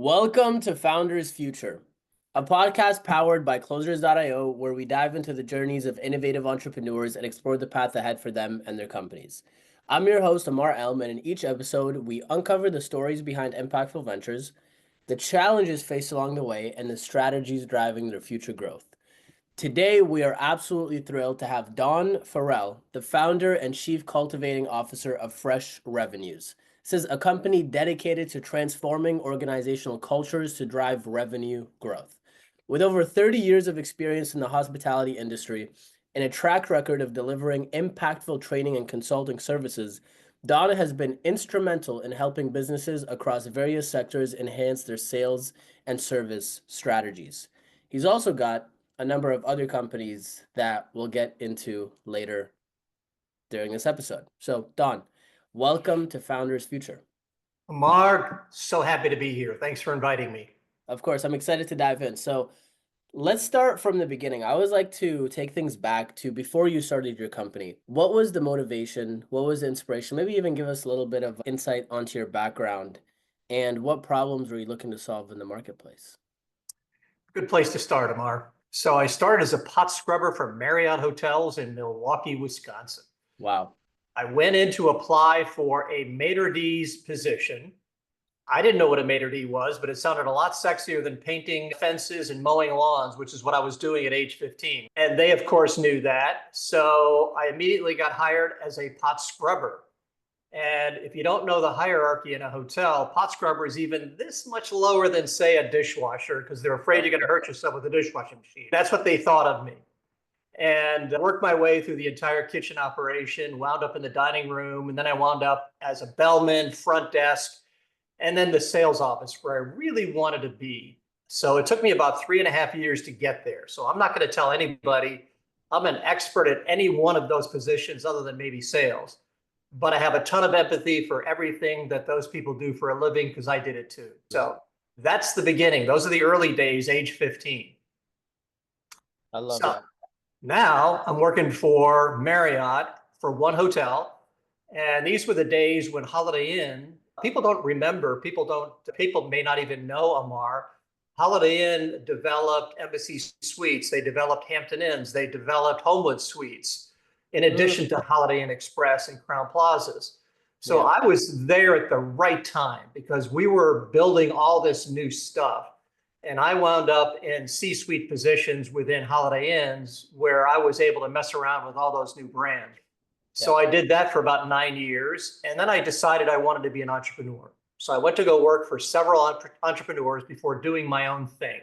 Welcome to Founders Future, a podcast powered by Closers.io, where we dive into the journeys of innovative entrepreneurs and explore the path ahead for them and their companies. I'm your host, Ammar, and in each episode, we uncover the stories behind impactful ventures, the challenges faced along the way, and the strategies driving their future growth. Today, we are absolutely thrilled to have Don Farrell, the founder and chief cultivating officer of Fresh Revenues. This is a company dedicated to transforming organizational cultures to drive revenue growth. With over 30 years of experience in the hospitality industry and a track record of delivering impactful training and consulting services, Don has been instrumental in helping businesses across various sectors enhance their sales and service strategies. He's also got a number of other companies that we'll get into later during this episode. So, Don, welcome to Founders Future. Mark, so happy to be here. Thanks for inviting me. Of course, I'm excited to dive in. So, let's start from the beginning. I always like to take things back to before you started your company. What was the motivation? What was the inspiration? Maybe even give us a little bit of insight onto your background and what problems were you looking to solve in the marketplace? Good place to start, Ammar. So I started as a pot scrubber for Marriott Hotels in Milwaukee, Wisconsin. Wow. I went in to apply for a maitre d's position. I didn't know what a maitre d' was, but it sounded a lot sexier than painting fences and mowing lawns, which is what I was doing at age 15. And they, of course, knew that. So I immediately got hired as a pot scrubber. And if you don't know the hierarchy in a hotel, pot scrubber is even this much lower than, say, a dishwasher, because they're afraid you're going to hurt yourself with a dishwashing machine. That's what they thought of me. And worked my way through the entire kitchen operation, wound up in the dining room, and then I wound up as a bellman, front desk, and then the sales office where I really wanted to be. So it took me about 3.5 years to get there. So I'm not going to tell anybody I'm an expert at any one of those positions other than maybe sales. But I have a ton of empathy for everything that those people do for a living because I did it too. So that's the beginning. Those are the early days, age 15. I love that. Now I'm working for Marriott for one hotel. And these were the days when Holiday Inn, people don't remember, people may not even know, Ammar. Holiday Inn developed Embassy Suites. They developed Hampton Inns. They developed Homewood Suites, in addition to Holiday Inn Express and Crown Plazas. So I was there at the right time because we were building all this new stuff. And I wound up in C-suite positions within Holiday Inns where I was able to mess around with all those new brands. So I did that for about 9 years. And then I decided I wanted to be an entrepreneur. So I went to go work for several entrepreneurs before doing my own thing.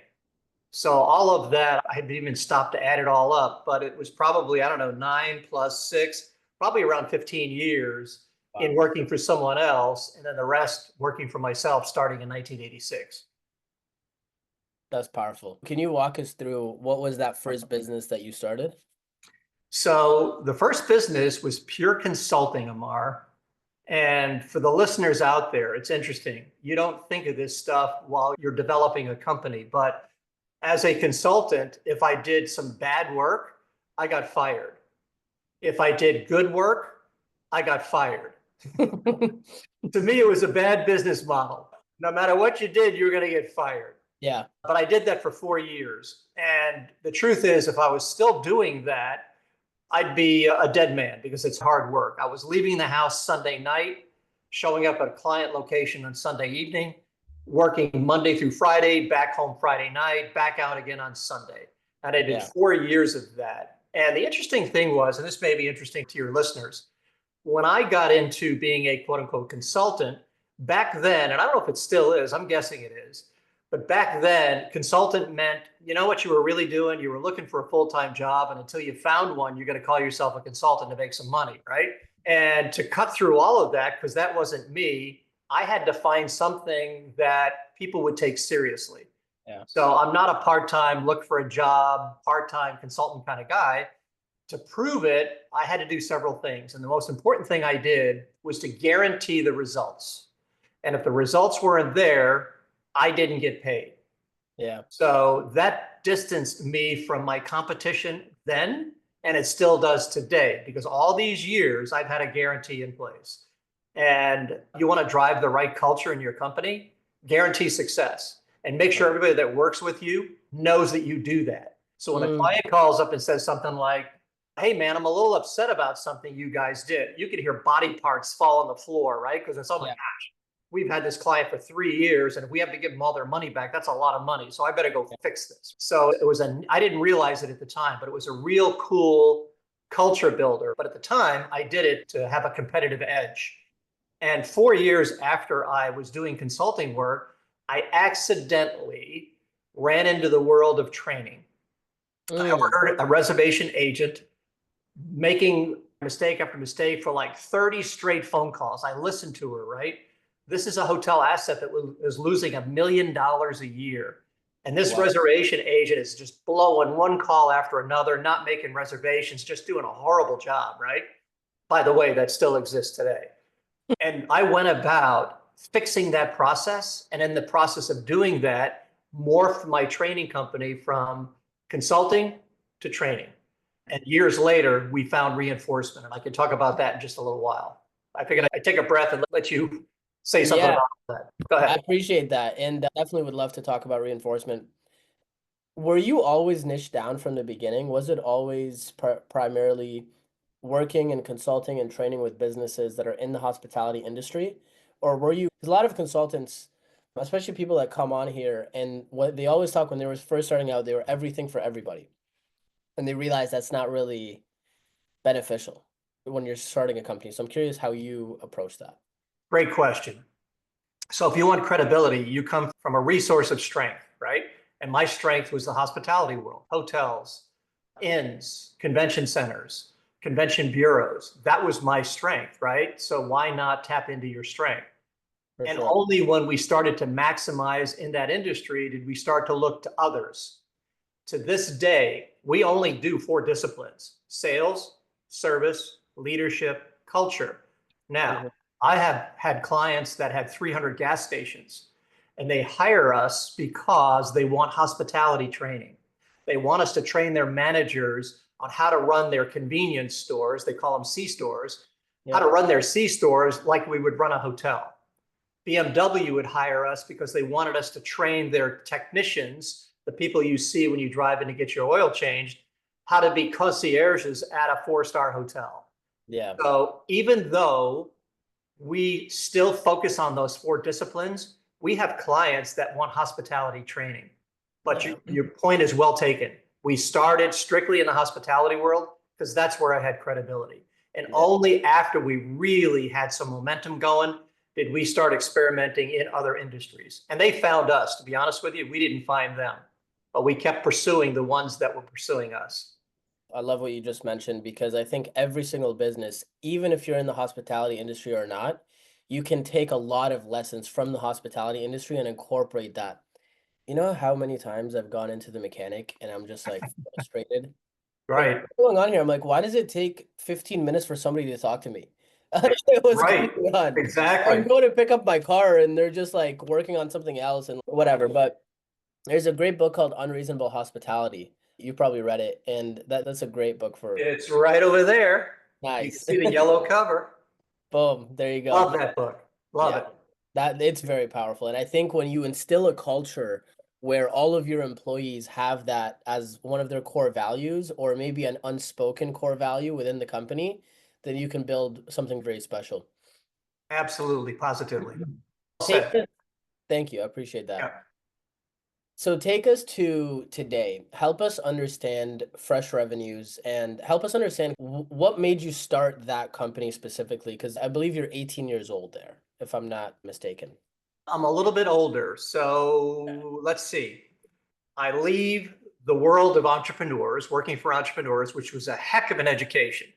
So all of that, I hadn't even stopped to add it all up, but it was probably, 9 plus 6, probably around 15 years in working for someone else. And then the rest working for myself starting in 1986. That's powerful. Can you walk us through what was that first business that you started? So the first business was pure consulting, Ammar. And for the listeners out there, it's interesting. You don't think of this stuff while you're developing a company, but as a consultant, if I did some bad work, I got fired. If I did good work, I got fired. To me, it was a bad business model. No matter what you did, you were going to get fired. Yeah. But I did that for 4 years. And the truth is, if I was still doing that, I'd be a dead man because it's hard work. I was leaving the house Sunday night, showing up at a client location on Sunday evening, working Monday through Friday, back home Friday night, back out again on Sunday. And I did 4 years of that. And the interesting thing was, and this may be interesting to your listeners, when I got into being a quote unquote consultant back then, and I don't know if it still is, I'm guessing it is, but back then, consultant meant, you know what you were really doing? You were looking for a full-time job, and until you found one, you're going to call yourself a consultant to make some money, right? And to cut through all of that, because that wasn't me, I had to find something that people would take seriously. Yeah. So I'm not a part-time, look for a job, part-time consultant kind of guy. To prove it, I had to do several things. And the most important thing I did was to guarantee the results. And if the results weren't there, I didn't get paid. Yeah. So that distanced me from my competition then, and it still does today, because all these years I've had a guarantee in place. And you want to drive the right culture in your company, guarantee success, and make sure everybody that works with you knows that you do that. So when a client calls up and says something like, hey man, I'm a little upset about something you guys did, you could hear body parts fall on the floor, right? Because it's, oh my gosh, we've had this client for 3 years, and if we have to give them all their money back, that's a lot of money. So I better go fix this. So it was I didn't realize it at the time, but it was a real cool culture builder. But at the time, I did it to have a competitive edge. And 4 years after I was doing consulting work, I accidentally ran into the world of training. I overheard a reservation agent making mistake after mistake for like 30 straight phone calls. I listened to her, right? This is a hotel asset that was losing $1 million a year. And this reservation agent is just blowing one call after another, not making reservations, just doing a horrible job, right? By the way, that still exists today. And I went about fixing that process. And in the process of doing that, morphed my training company from consulting to training. And years later, we found reinforcement. And I can talk about that in just a little while. I figured I'd take a breath and let you say something about that. Go ahead. I appreciate that. And definitely would love to talk about reinforcement. Were you always niched down from the beginning? Was it always primarily working and consulting and training with businesses that are in the hospitality industry? Or were you, because a lot of consultants, especially people that come on here, and what they always talk when they were first starting out, they were everything for everybody. And they realize that's not really beneficial when you're starting a company. So I'm curious how you approach that. Great question. So if you want credibility, you come from a resource of strength, right? And my strength was the hospitality world, hotels, inns, convention centers, convention bureaus. That was my strength, right? So why not tap into your strength? And only when we started to maximize in that industry did we start to look to others. To this day, we only do 4 disciplines: sales, service, leadership, culture. Now, I have had clients that had 300 gas stations, and they hire us because they want hospitality training. They want us to train their managers on how to run their convenience stores. They call them C stores, how to run their C stores like we would run a hotel. BMW would hire us because they wanted us to train their technicians, the people you see when you drive in to get your oil changed, how to be concierges at a 4-star hotel. Yeah. So even though we still focus on those 4 disciplines, we have clients that want hospitality training. But your point is well taken. We started strictly in the hospitality world because that's where I had credibility. And only after we really had some momentum going did we start experimenting in other industries. And they found us. To be honest with you, we didn't find them, but we kept pursuing the ones that were pursuing us. I love what you just mentioned, because I think every single business, even if you're in the hospitality industry or not, you can take a lot of lessons from the hospitality industry and incorporate that. You know how many times I've gone into the mechanic and I'm just like frustrated? Right. Like, what's going on here? I'm like, why does it take 15 minutes for somebody to talk to me? What's going on? Exactly. I'm going to pick up my car and they're just like working on something else and whatever. But there's a great book called Unreasonable Hospitality. You probably read it, and that's a great book for. It's right over there. Nice. You can see the yellow cover. Boom, there you go. Love that book. Love it. That it's very powerful. And I think when you instill a culture where all of your employees have that as one of their core values, or maybe an unspoken core value within the company, then you can build something very special. Absolutely, positively. Thank you. I appreciate that. Yeah. So take us to today. Help us understand Fresh Revenues and help us understand what made you start that company specifically, because I believe you're 18 years old there, if I'm not mistaken. I'm a little bit older. So let's see. I leave the world of entrepreneurs, working for entrepreneurs, which was a heck of an education.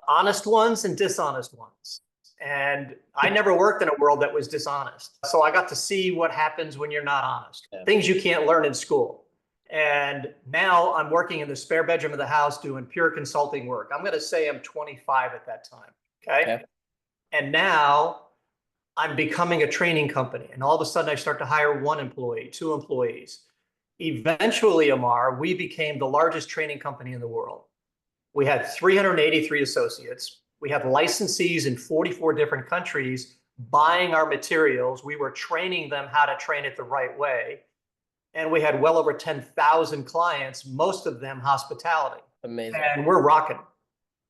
Honest ones and dishonest ones. And I never worked in a world that was dishonest. So I got to see what happens when you're not honest. Things you can't learn in school. And now I'm working in the spare bedroom of the house doing pure consulting work. I'm going to say I'm 25 at that time. Okay. And now I'm becoming a training company. And all of a sudden I start to hire 1 employee, 2 employees. Eventually, Ammar, we became the largest training company in the world. We had 383 associates. We have licensees in 44 different countries buying our materials. We were training them how to train it the right way. And we had well over 10,000 clients, most of them hospitality. Amazing. And we're rocking.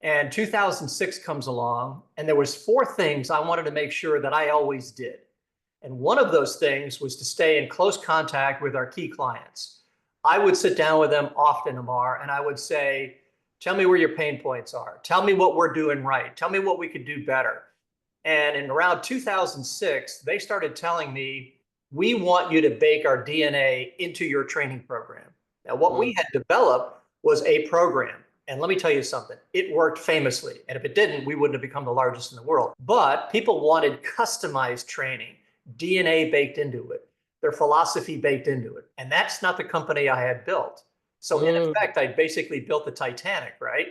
And 2006 comes along, and there was four things I wanted to make sure that I always did. And one of those things was to stay in close contact with our key clients. I would sit down with them often, Ammar, and I would say, tell me where your pain points are. Tell me what we're doing right. Tell me what we could do better. And in around 2006, they started telling me, we want you to bake our DNA into your training program. Now, what we had developed was a program. And let me tell you something, it worked famously. And if it didn't, we wouldn't have become the largest in the world. But people wanted customized training, DNA baked into it, their philosophy baked into it. And that's not the company I had built. So in effect, I basically built the Titanic, right?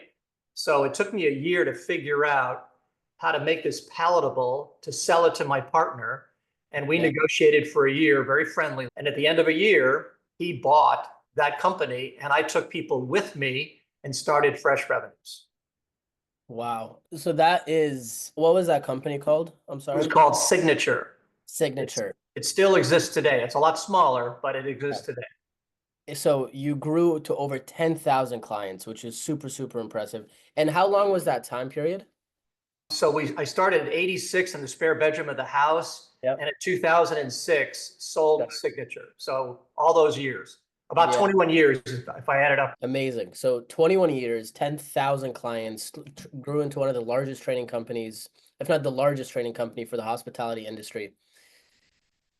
So it took me a year to figure out how to make this palatable, to sell it to my partner. And we negotiated for a year, very friendly. And at the end of a year, he bought that company, and I took people with me and started Fresh Revenues. Wow. So that is, what was that company called? I'm It sorry. was called Signature. Signature. It still exists today. It's a lot smaller, but it exists today. So you grew to over 10,000 clients, which is super, super impressive. And how long was that time period? So I started in 86 in the spare bedroom of the house. Yep. And in 2006, sold Signature. So all those years, about 21 years, if I add it up. Amazing. So 21 years, 10,000 clients, grew into one of the largest training companies, if not the largest training company for the hospitality industry.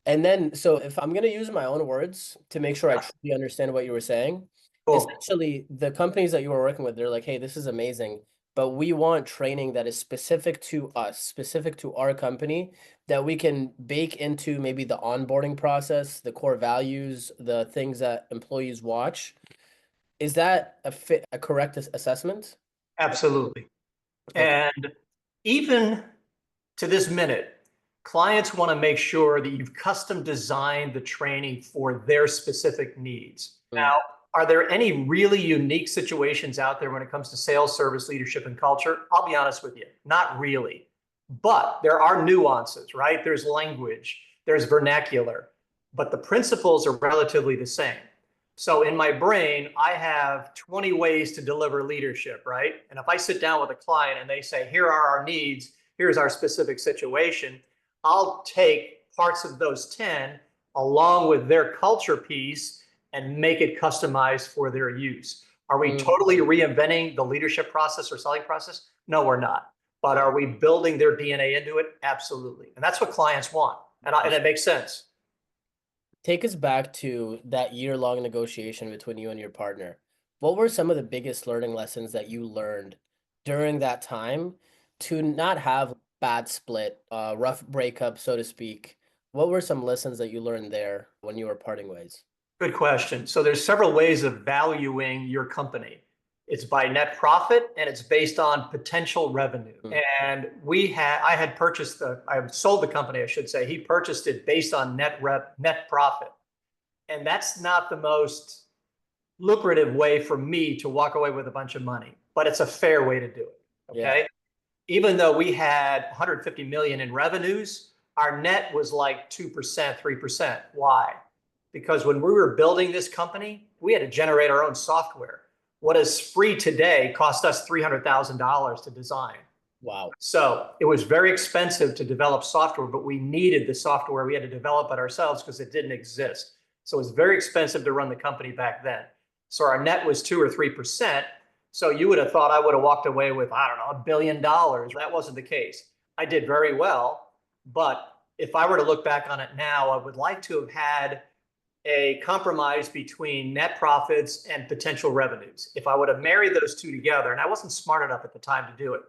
And then, so if I'm going to use my own words to make sure I truly understand what you were saying, essentially the companies that you were working with, they're like, hey, this is amazing, but we want training that is specific to us, specific to our company, that we can bake into maybe the onboarding process, the core values, the things that employees watch. Is that a correct assessment? Absolutely. Okay. And even to this minute, clients want to make sure that you've custom designed the training for their specific needs. Now, are there any really unique situations out there when it comes to sales, service, leadership, and culture? I'll be honest with you, not really. But there are nuances, right? There's language, there's vernacular, but the principles are relatively the same. So in my brain, I have 20 ways to deliver leadership, right? And if I sit down with a client and they say, here are our needs, here's our specific situation, I'll take parts of those 10 along with their culture piece and make it customized for their use. Are we totally reinventing the leadership process or selling process? No, we're not. But are we building their DNA into it? Absolutely. And that's what clients want. And it makes sense. Take us back to that year-long negotiation between you and your partner. What were some of the biggest learning lessons that you learned during that time to not have bad split, rough breakup, so to speak? What were some lessons that you learned there when you were parting ways? Good question. So there's several ways of valuing your company. It's by net profit and it's based on potential revenue. And I had sold the company, I should say. He purchased it based on net profit. And that's not the most lucrative way for me to walk away with a bunch of money, but it's a fair way to do it. Okay. Yeah. Even though we had 150 million in revenues, our net was like 2%, 3%. Why? Because when we were building this company, we had to generate our own software. What is free today cost us $300,000 to design. Wow. So it was very expensive to develop software, but we needed the software. We had to develop it ourselves because it didn't exist. So it was very expensive to run the company back then. So our net was 2 or 3%. So you would have thought I would have walked away with, I don't know, $1 billion. That wasn't the case. I did very well. But if I were to look back on it now, I would like to have had a compromise between net profits and potential revenues. If I would have married those two together, and I wasn't smart enough at the time to do it,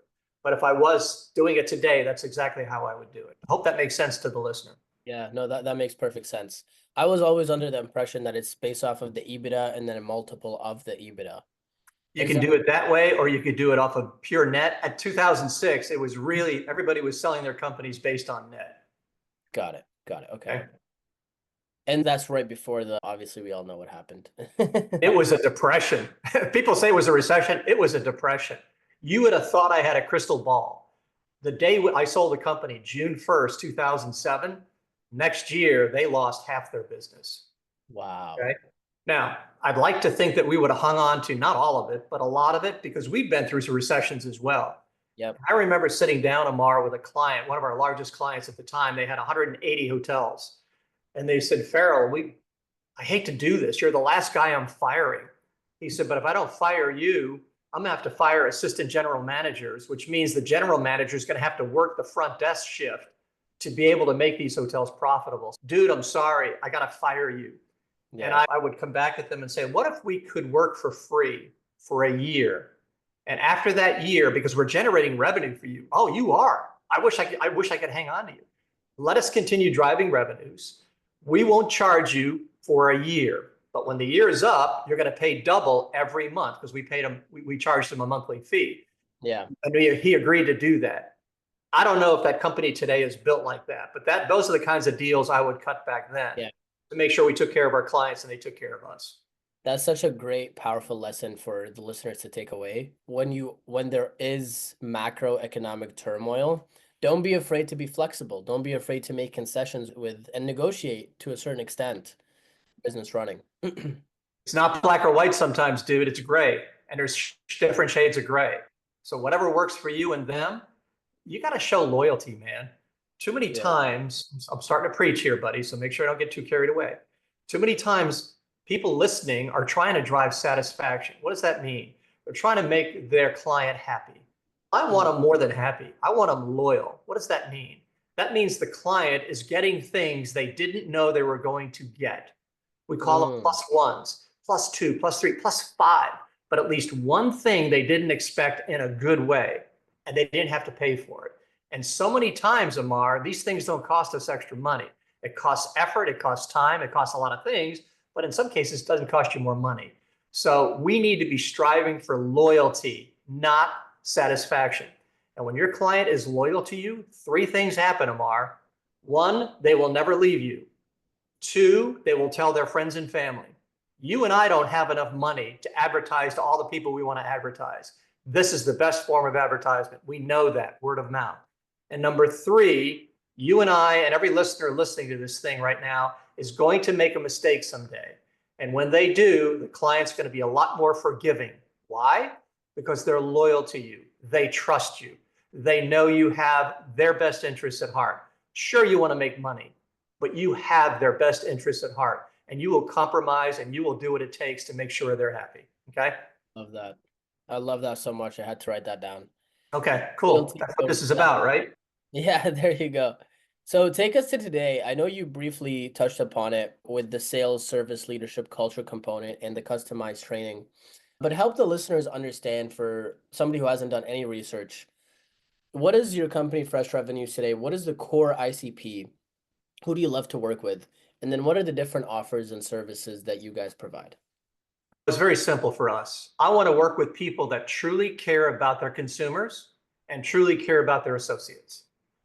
but if I was doing it today, that's exactly how I would do it. I hope that makes sense to the listener. Yeah, no, that makes perfect sense. I was always under the impression that it's based off of the EBITDA and then a multiple of the EBITDA. You can do it that way, or you could do it off of pure net. At 2006, it was really, everybody was selling their companies based on net. Got it. Okay. And that's right before obviously we all know what happened. It was a depression. People say it was a recession. It was a depression. You would have thought I had a crystal ball. The day I sold the company, June 1st, 2007, next year, they lost half their business. Wow. Okay. Now, I'd like to think that we would have hung on to not all of it, but a lot of it because we've been through some recessions as well. Yep. I remember sitting down, Ammar, with a client, one of our largest clients at the time. They had 180 hotels. And they said, Farrell, I hate to do this. You're the last guy I'm firing. He said, but if I don't fire you, I'm going to have to fire assistant general managers, which means the general manager is going to have to work the front desk shift to be able to make these hotels profitable. Dude, I'm sorry. I got to fire you. Yeah. And I would come back at them and say, what if we could work for free for a year? And after that year, because we're generating revenue for you. Oh, you are. I wish I could hang on to you. Let us continue driving revenues. We won't charge you for a year, but when the year is up, you're going to pay double every month because we charged him a monthly fee. Yeah. And he agreed to do that. I don't know if that company today is built like that, but those are the kinds of deals I would cut back then. Yeah. To make sure we took care of our clients and they took care of us. That's such a great, powerful lesson for the listeners to take away. When there is macroeconomic turmoil, don't be afraid to be flexible. Don't be afraid to make concessions with and negotiate to a certain extent. Business running. It's not black or white sometimes, dude. It's gray. And there's different shades of gray. So whatever works for you and them, you got to show loyalty, man. Too many times, I'm starting to preach here, buddy, so make sure I don't get too carried away. Too many times, people listening are trying to drive satisfaction. What does that mean? They're trying to make their client happy. I want them more than happy. I want them loyal. What does that mean? That means the client is getting things they didn't know they were going to get. We call them plus ones, plus two, plus three, plus five, but at least one thing they didn't expect in a good way, and they didn't have to pay for it. And so many times, Ammar, these things don't cost us extra money. It costs effort, it costs time, it costs a lot of things, but in some cases, it doesn't cost you more money. So we need to be striving for loyalty, not satisfaction. And when your client is loyal to you, three things happen, Ammar. One, they will never leave you. Two, they will tell their friends and family. You and I don't have enough money to advertise to all the people we want to advertise. This is the best form of advertisement. We know that, word of mouth. And number three, you and I and every listener listening to this thing right now is going to make a mistake someday. And when they do, the client's going to be a lot more forgiving. Why? Because they're loyal to you. They trust you. They know you have their best interests at heart. Sure, you want to make money, but you have their best interests at heart. And you will compromise and you will do what it takes to make sure they're happy. Okay? Love that. I love that so much. I had to write that down. Okay, cool. That's what this is about, right? Yeah, there you go. So take us to today. I know you briefly touched upon it with the sales, service, leadership, culture component and the customized training, but help the listeners understand for somebody who hasn't done any research, what is your company, Fresh Revenues, today? What is the core ICP? Who do you love to work with? And then what are the different offers and services that you guys provide? It's very simple for us. I want to work with people that truly care about their consumers and truly care about their associates.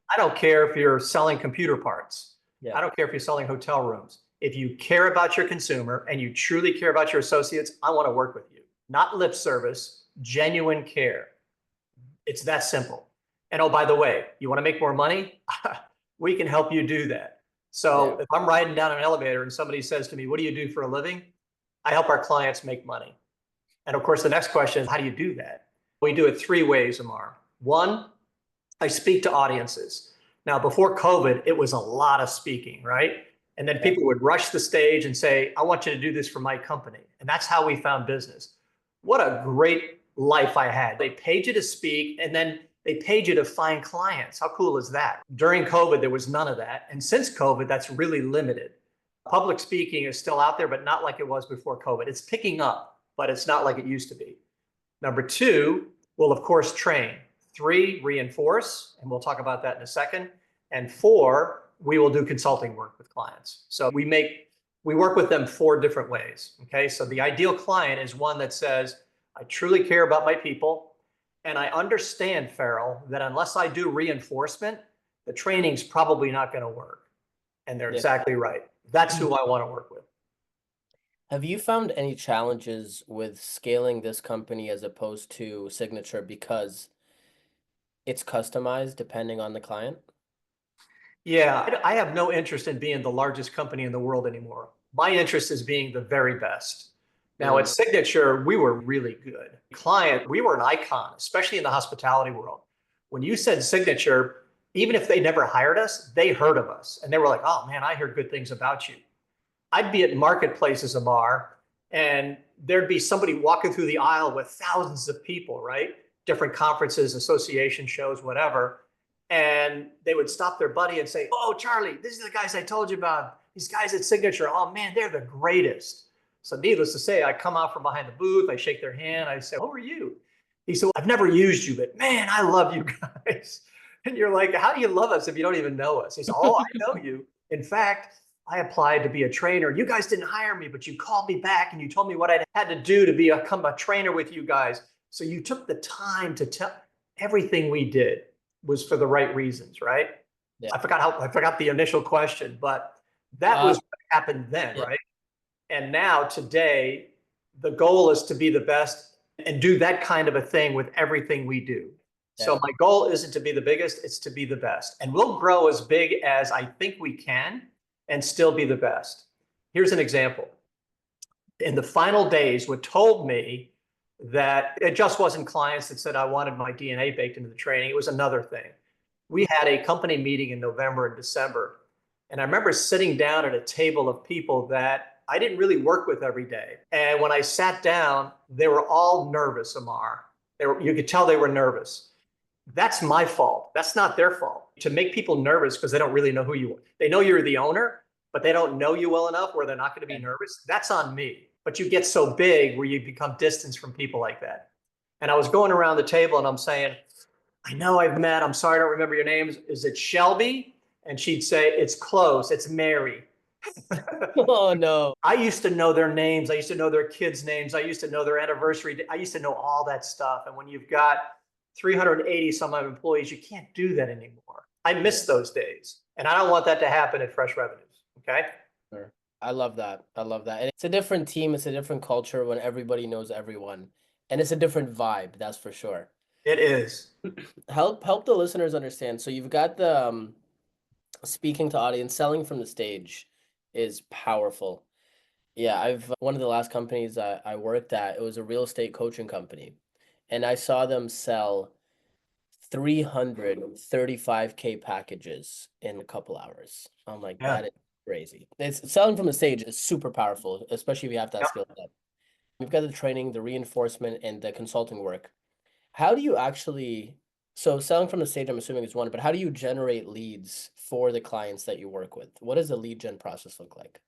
I don't care if you're selling computer parts. Yeah. I don't care if you're selling hotel rooms. If you care about your consumer and you truly care about your associates, I want to work with you. Not lip service, genuine care. It's that simple. And oh, by the way, you want to make more money? We can help you do that. So if I'm riding down an elevator and somebody says to me, what do you do for a living? I help our clients make money. And of course, the next question is, how do you do that? We do it three ways, Ammar. One, I speak to audiences. Now, before COVID, it was a lot of speaking, right? And then people would rush the stage and say, I want you to do this for my company. And that's how we found business. What a great life I had. They paid you to speak and then they paid you to find clients. How cool is that? During COVID, there was none of that. And since COVID, that's really limited. Public speaking is still out there, but not like it was before COVID. It's picking up, but it's not like it used to be. Number two, we'll of course train. Three, reinforce, and we'll talk about that in a second. And four, we will do consulting work with clients. So we work with them four different ways. Okay, so the ideal client is one that says, I truly care about my people, and I understand, Farrell, that unless I do reinforcement, the training's probably not going to work. And they're exactly right. That's who I want to work with. Have you found any challenges with scaling this company as opposed to Signature because it's customized depending on the client? Yeah, I have no interest in being the largest company in the world anymore. My interest is being the very best. Now, at Mm, Signature, we were really good. Client, we were an icon, especially in the hospitality world. When you said Signature, even if they never hired us, they heard of us and they were like, oh man, I heard good things about you. I'd be at marketplaces, Ammar, and there'd be somebody walking through the aisle with thousands of people, right? Different conferences, association shows, whatever. And they would stop their buddy and say, oh, Charlie, these are the guys I told you about. These guys at Signature, oh man, they're the greatest. So needless to say, I come out from behind the booth, I shake their hand, I say, who are you? He said, I've never used you, but man, I love you guys. And you're like, how do you love us if you don't even know us? He said, oh, I know you. In fact, I applied to be a trainer. You guys didn't hire me, but you called me back and you told me what I had to do to become a trainer with you guys. So you took the time to tell everything we did was for the right reasons, right? yeah. I forgot the initial question, but that Uh, was what happened then, yeah. right? And now today, the goal is to be the best and do that kind of a thing with everything we do. So Yeah. my goal isn't to be the biggest, it's to be the best. And we'll grow as big as I think we can and still be the best. Here's an example. In the final days, what told me that it just wasn't clients that said I wanted my DNA baked into the training, it was another thing. We had a company meeting in November and December. And I remember sitting down at a table of people that I didn't really work with every day. And when I sat down, they were all nervous, Ammar. You could tell they were nervous. That's my fault. That's not their fault. To make people nervous because they don't really know who you are. They know you're the owner, but they don't know you well enough where they're not going to be nervous. That's on me. But you get so big where you become distanced from people like that. And I was going around the table and I'm saying, I know I've met, I'm sorry I don't remember your names. Is it Shelby? And she'd say, it's close, it's Mary. Oh no. I used to know their names. I used to know their kids' names. I used to know their anniversary. I used to know all that stuff. And when you've got 380 some odd employees, you can't do that anymore. I miss those days. And I don't want that to happen at Fresh Revenues. Okay. Sure. I love that. I love that. And it's a different team, it's a different culture when everybody knows everyone. And it's a different vibe, that's for sure. It is. Help the listeners understand. So you've got the speaking to audience, selling from the stage is powerful. Yeah, I've one of the last companies I worked at, it was a real estate coaching company. And I saw them sell 335K packages in a couple hours. I'm like, Yeah. that is crazy. It's selling from the stage is super powerful, especially if you have that Yep. skill set. We've got the training, the reinforcement, and the consulting work. How do you actually, so selling from the stage, I'm assuming is one, but how do you generate leads for the clients that you work with? What does the lead gen process look like?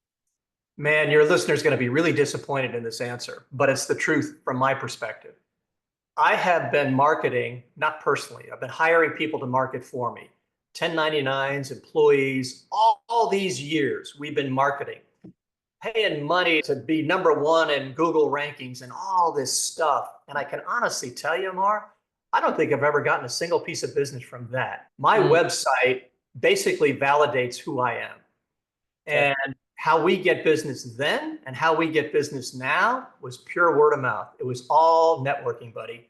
Man, your listener's going to be really disappointed in this answer, but it's the truth from my perspective. I have been marketing, not personally, I've been hiring people to market for me. 1099s, employees, all these years we've been marketing, paying money to be number one in Google rankings and all this stuff. And I can honestly tell you, Ammar, I don't think I've ever gotten a single piece of business from that. My Mm, website basically validates who I am. okay. And how we get business then and how we get business now was pure word of mouth. It was all networking, buddy.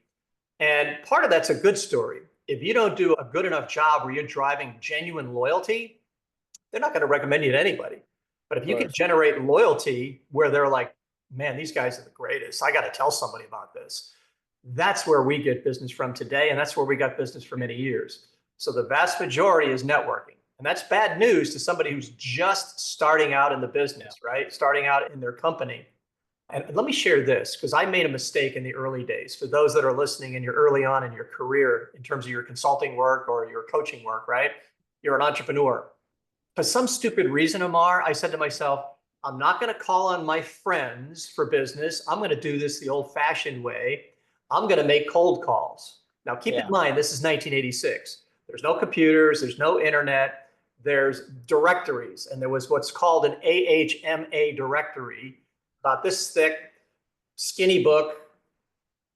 And part of that's a good story. If you don't do a good enough job where you're driving genuine loyalty, they're not going to recommend you to anybody. But if Of you can course. generate loyalty where they're like, man, these guys are the greatest, I got to tell somebody about this. That's where we get business from today. And that's where we got business for many years. So the vast majority is networking. And that's bad news to somebody who's just starting out in the Yeah. business, right? Starting out in their company. And let me share this because I made a mistake in the early days. For those that are listening and you're early on in your career in terms of your consulting work or your coaching work, right? You're an entrepreneur. For some stupid reason, Ammar, I said to myself, I'm not going to call on my friends for business. I'm going to do this the old fashioned way. I'm going to make cold calls. Now, keep in Yeah. mind, this is 1986. There's no computers, there's no internet, there's directories. And there was what's called an AHMA directory, about this thick, skinny book,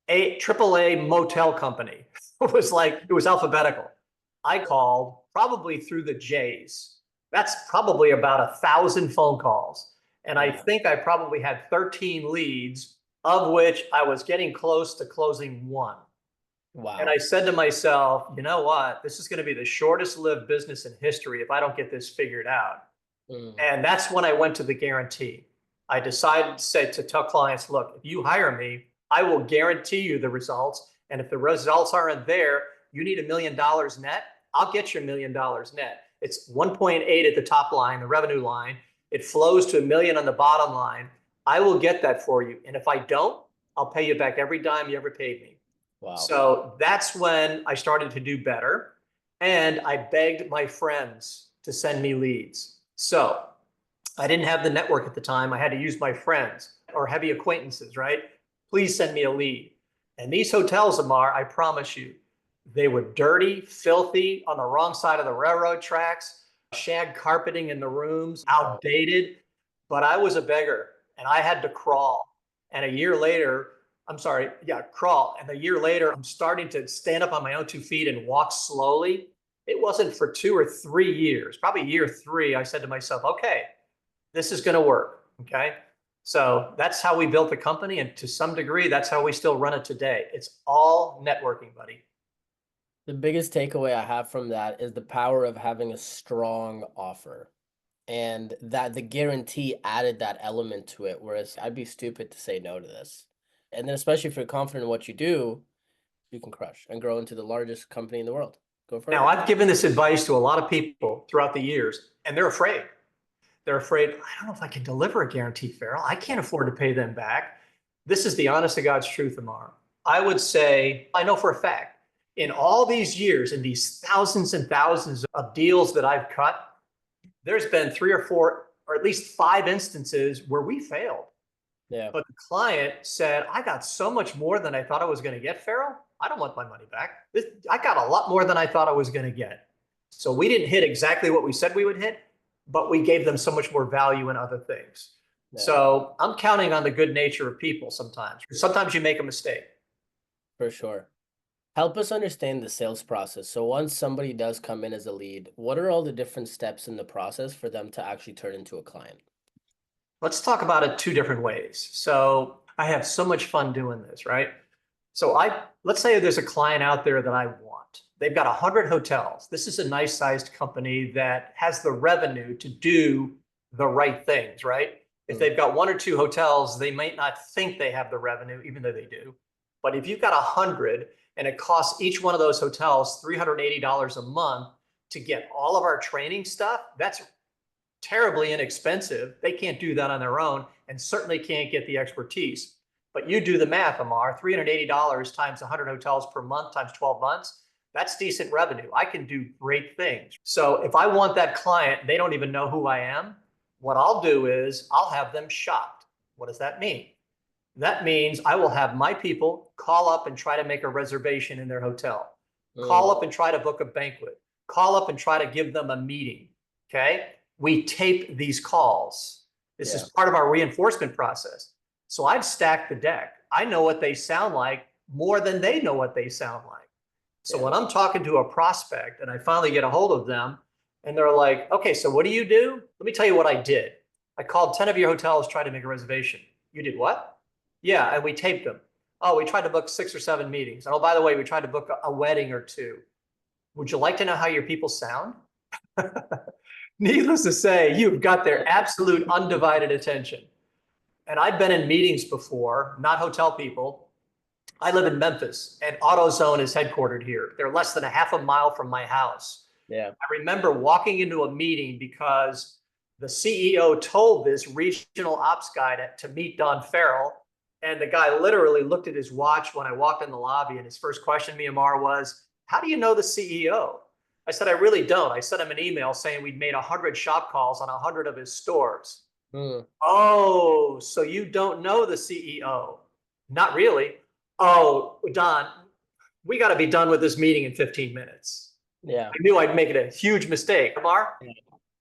a AAA motel company. It was alphabetical. I called probably through the J's. That's probably about 1,000 phone calls. And I Yeah. think I probably had 13 leads, of which I was getting close to closing one. And Wow. I said to myself, you know what? This is going to be the shortest lived business in history if I don't get this figured out. Mm. And that's when I went to the guarantee. I decided to say to tell clients, look, if you hire me, I will guarantee you the results. And if the results aren't there, you need $1 million net. I'll get your $1 million net. It's 1.8 at the top line, the revenue line. It flows to 1 million on the bottom line. I will get that for you. And if I don't, I'll pay you back every dime you ever paid me. Wow. So that's when I started to do better. And I begged my friends to send me leads. So I didn't have the network at the time. I had to use my friends or heavy acquaintances, right? Please send me a lead. And these hotels, Ammar, I promise you, they were dirty, filthy, on the wrong side of the railroad tracks, shag carpeting in the rooms, Wow. outdated. But I was a beggar and I had to crawl. And a year later, I'm sorry, yeah, crawl. And a year later, I'm starting to stand up on my own 2 feet and walk slowly. It wasn't for 2 or 3 years, probably year three, I said to myself, okay, this is going to work. Okay. So that's how we built the company. And to some degree, that's how we still run it today. It's all networking, buddy. The biggest takeaway I have from that is the power of having a strong offer. And that the guarantee added that element to it, whereas I'd be stupid to say no to this. And then especially if you're confident in what you do, you can crush and grow into the largest company in the world. Go Now, further. I've given this advice to a lot of people throughout the years, and they're afraid. They're afraid, I don't know if I can deliver a guarantee, Farrell. I can't afford to pay them back. This is the honest to God's truth, Ammar. I would say, I know for a fact, in all these years, in these thousands and thousands of deals that I've cut, there's been 3 or 4, or at least 5 instances where we failed. Yeah. But the client said, I got so much more than I thought I was going to get, Farrell. I don't want my money back. I got a lot more than I thought I was going to get. So we didn't hit exactly what we said we would hit, but we gave them so much more value in other things. Yeah, So I'm counting on the good nature of people sometimes. Sometimes you make a mistake. for sure. Help us understand the sales process. So once somebody does come in as a lead, what are all the different steps in the process for them to actually turn into a client? Let's talk about it 2 different ways. So I have so much fun doing this, right? So let's say there's a client out there that I want. They've got 100 hotels. This is a nice sized company that has the revenue to do the right things, right? If they've got 1 or 2 hotels, they might not think they have the revenue, even though they do. But if you've got 100 and it costs each one of those hotels $380 a month to get all of our training stuff, that's terribly inexpensive. They can't do that on their own and certainly can't get the expertise. But you do the math, Ammar, $380 times 100 hotels per month times 12 months, that's decent revenue. I can do great things. So if I want that client, they don't even know who I am. What I'll do is I'll have them shopped. What does that mean? That means I will have my people call up and try to make a reservation in their hotel, call up and try to book a banquet, call up and try to give them a meeting. Okay. We tape these calls. This Yeah. is part of our reinforcement process. So I've stacked the deck. I know what they sound like more than they know what they sound like. So when I'm talking to a prospect and I finally get a hold of them and they're like, okay, so what do you do? Let me tell you what I did. I called 10 of your hotels, tried to make a reservation. You did what? Yeah, and we taped them. Oh, we tried to book 6 or 7 meetings. And oh, by the way, we tried to book a wedding or 2. Would you like to know how your people sound? Needless to say, you've got their absolute undivided attention. And I've been in meetings before, not hotel people. I live in Memphis and AutoZone is headquartered here. They're less than a half a mile from my house. Yeah. I remember walking into a meeting because the CEO told this regional ops guy to meet Don Farrell. And the guy literally looked at his watch when I walked in the lobby. And his first question to me, Ammar, was, how do you know the CEO? I said, I really don't. I sent him an email saying we'd made 100 shop calls on 100 of his stores. Oh, so you don't know the CEO? Not really. Oh, Don, we got to be done with this meeting in 15 minutes. Yeah. I knew I'd make it a huge mistake. Ammar,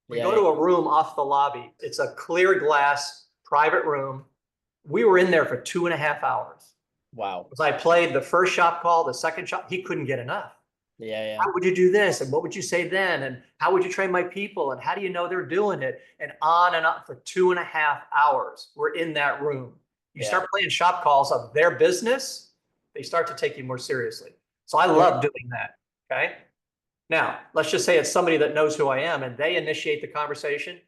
we go Yeah. to a room off the lobby. It's a clear glass private room. We were in there for 2.5 hours. Wow. As I played the first shop call, the second shop, he couldn't get enough. Yeah. How would you do this? And what would you say then? And how would you train my people? And how do you know they're doing it? And on for 2.5 hours. We're in that room. You Yeah. start playing shop calls of their business, they start to take you more seriously. So I Sure. love doing that. Okay. Now, let's just say it's somebody that knows who I am and they initiate the conversation.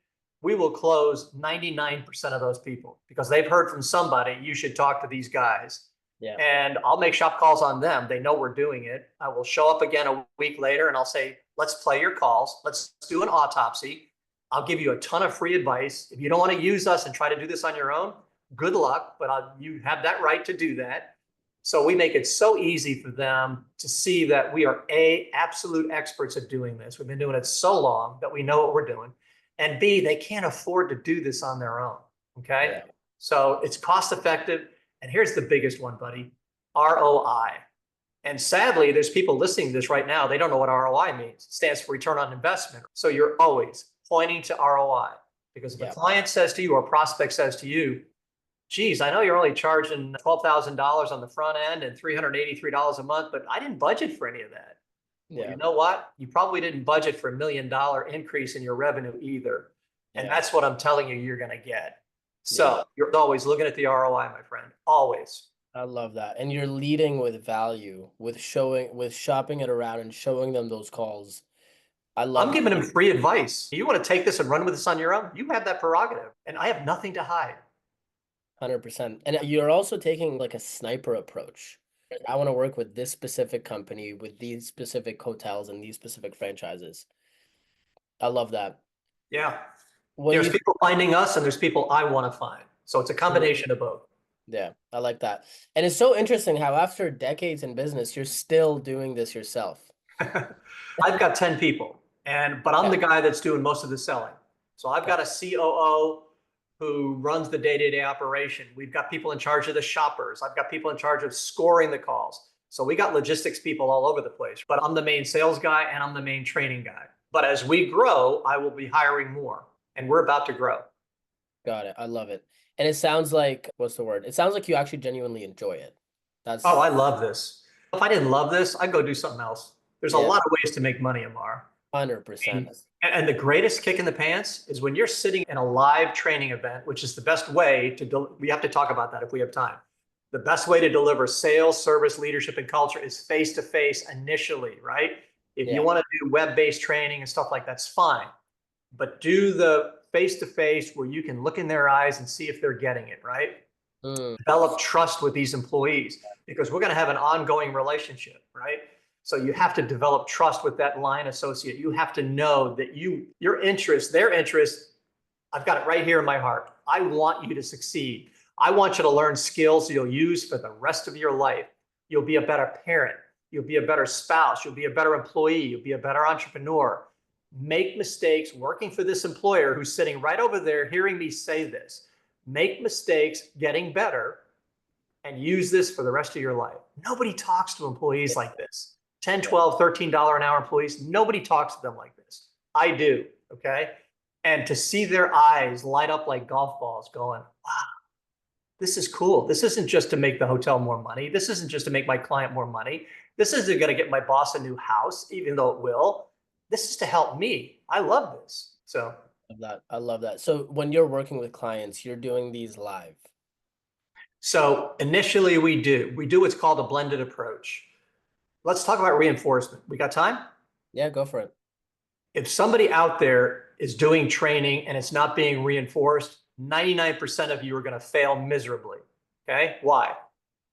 We will close 99% of those people because they've heard from somebody, you should talk to these guys. Yeah. And I'll make shop calls on them. They know we're doing it. I will show up again a week later and I'll say, let's play your calls. Let's do an autopsy. I'll give you a ton of free advice. If you don't want to use us and try to do this on your own, good luck, but you have that right to do that. So we make it so easy for them to see that we are A, absolute experts at doing this. We've been doing it so long that we know what we're doing. And B, they can't afford to do this on their own. Okay. Yeah. So it's cost effective. And here's the biggest one, buddy, ROI. And sadly, there's people listening to this right now. They don't know what ROI means. It stands for return on investment. So you're always pointing to ROI because if a client says to you or a prospect says to you, geez, I know you're only charging $12,000 on the front end and $383 a month, but I didn't budget for any of that. Well, you know what? You probably didn't budget for $1 million increase in your revenue either. And that's what I'm telling you, you're going to get. So you're always looking at the ROI, my friend, always. I love that. And you're leading with value, with shopping it around and showing them those calls. I'm giving them free advice. You want to take this and run with this on your own? You have that prerogative. And I have nothing to hide. 100%. And you're also taking like a sniper approach. I want to work with this specific company, with these specific hotels and these specific franchises. I love that. Yeah. There's people finding us and there's people I want to find. So it's a combination of both. Yeah, I like that. And it's so interesting how after decades in business, you're still doing this yourself. I've got 10 people, but I'm the guy that's doing most of the selling. So I've got a COO who runs the day-to-day operation. We've got people in charge of the shoppers. I've got people in charge of scoring the calls. So we got logistics people all over the place, but I'm the main sales guy and I'm the main training guy. But as we grow, I will be hiring more and we're about to grow. Got it. I love it. And it sounds like, what's the word? It sounds like you actually genuinely enjoy it. Oh, I love this. If I didn't love this, I'd go do something else. There's a lot of ways to make money, Ammar. 100%. And the greatest kick in the pants is when you're sitting in a live training event, which is the best way to, we have to talk about that if we have time. The best way to deliver sales, service, leadership, and culture is face-to-face initially, right? If you want to do web-based training and stuff like that's fine. But do the face-to-face where you can look in their eyes and see if they're getting it, right? Develop trust with these employees because we're going to have an ongoing relationship, right? So you have to develop trust with that line associate. You have to know that your interest, their interest, I've got it right here in my heart. I want you to succeed. I want you to learn skills you'll use for the rest of your life. You'll be a better parent. You'll be a better spouse. You'll be a better employee. You'll be a better entrepreneur. Make mistakes working for this employer who's sitting right over there hearing me say this. Make mistakes getting better and use this for the rest of your life. Nobody talks to employees like this. $10, $12, $13 an hour employees, nobody talks to them like this. I do, okay? And to see their eyes light up like golf balls going, wow, this is cool. This isn't just to make the hotel more money. This isn't just to make my client more money. This isn't going to get my boss a new house, even though it will. This is to help me. I love this. So I love that. So when you're working with clients, you're doing these live. So initially we do what's called a blended approach. Let's talk about reinforcement. We got time? Yeah, go for it. If somebody out there is doing training and it's not being reinforced, 99% of you are going to fail miserably. Okay? Why?